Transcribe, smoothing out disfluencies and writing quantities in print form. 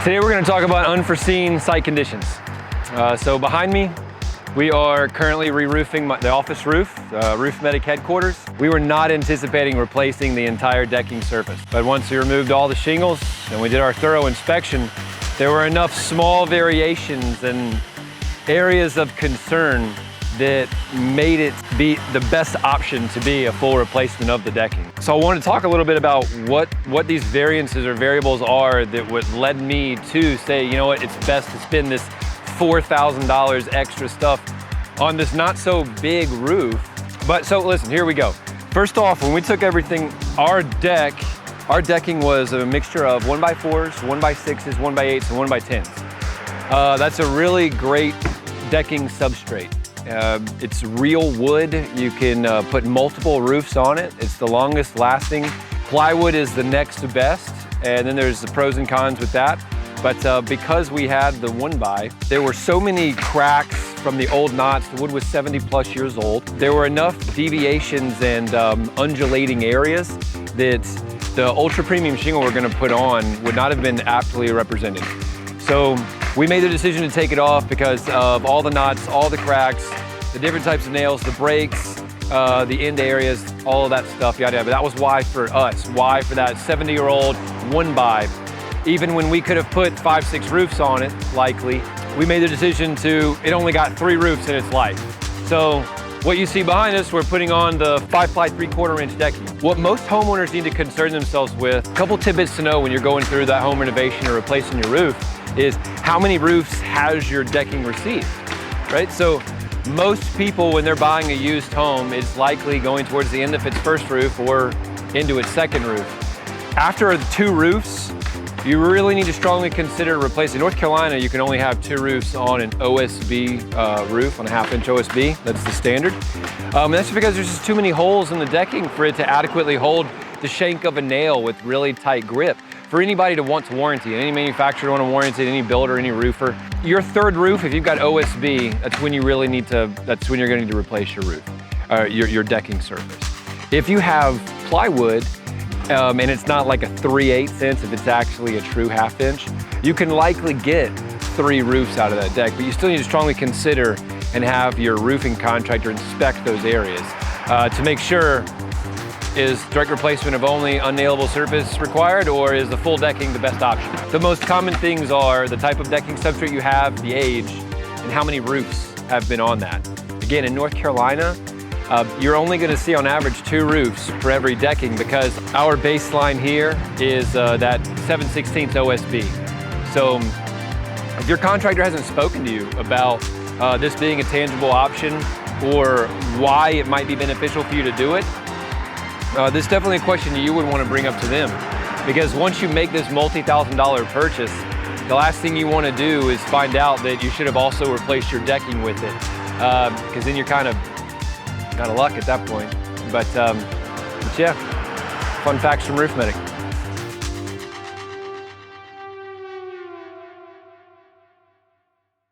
Today we're going to talk about unforeseen site conditions. So behind me, we are currently re-roofing the office roof, Roof Medic headquarters. We were not anticipating replacing the entire decking surface, but once we removed all the shingles and we did our thorough inspection, there were enough small variations and areas of concern that made it be the best option to be a full replacement of the decking. So I want to talk a little bit about what these variances or variables are that would led me to say, you know what, it's best to spend this $4,000 extra stuff on this not so big roof. But so listen, here we go. First off, when we took everything, our decking was a mixture of 1x4s, 1x6s, 1x8s, and 1x10s. That's a really great decking substrate. It's real wood. You can put multiple roofs on it. It's the longest lasting. Plywood is the next best, and then there's the pros and cons with that. But because we had the 1x, there were so many cracks from the old knots. The wood was 70+ years old. There were enough deviations and undulating areas that the ultra premium shingle we're going to put on would not have been aptly represented. So we made the decision to take it off because of all the knots, all the cracks, the different types of nails, the breaks, the end areas, all of that stuff, yada yada. But that was why for us, why for that 70-year-old 1x. Even when we could have put 5-6 roofs on it, likely, we made the decision to, it only got 3 roofs in its life. So what you see behind us, we're putting on the 5-ply 3/4 inch decking. What most homeowners need to concern themselves with, a couple tidbits to know when you're going through that home renovation or replacing your roof, is how many roofs has your decking received, right? So most people, when they're buying a used home, it's likely going towards the end of its first roof or into its second roof. After 2 roofs, you really need to strongly consider replacing. In North Carolina, you can only have 2 roofs on an OSB roof, on a 1/2 inch OSB. That's the standard. That's because there's just too many holes in the decking for it to adequately hold the shank of a nail with really tight grip. For anybody to want to warranty, any manufacturer to want to warranty it, any builder, any roofer, your 3rd roof, if you've got OSB, that's when you really need to, that's when you're going to need to replace your roof, your decking surface. If you have plywood, and it's not like a 3/8 inch, if it's actually a true 1/2 inch, you can likely get 3 roofs out of that deck, but you still need to strongly consider and have your roofing contractor inspect those areas to make sure, is direct replacement of only unnailable surface required, or is the full decking the best option? The most common things are the type of decking substrate you have, the age, and how many roofs have been on that. Again, in North Carolina, you're only going to see on average 2 roofs for every decking because our baseline here is that 7/16 OSB. So if your contractor hasn't spoken to you about this being a tangible option or why it might be beneficial for you to do it, this is definitely a question that you would want to bring up to them. Because once you make this multi-$1,000 purchase, the last thing you want to do is find out that you should have also replaced your decking with it. Because then you're kind of out of luck at that point. But yeah, fun facts from Roof Medic.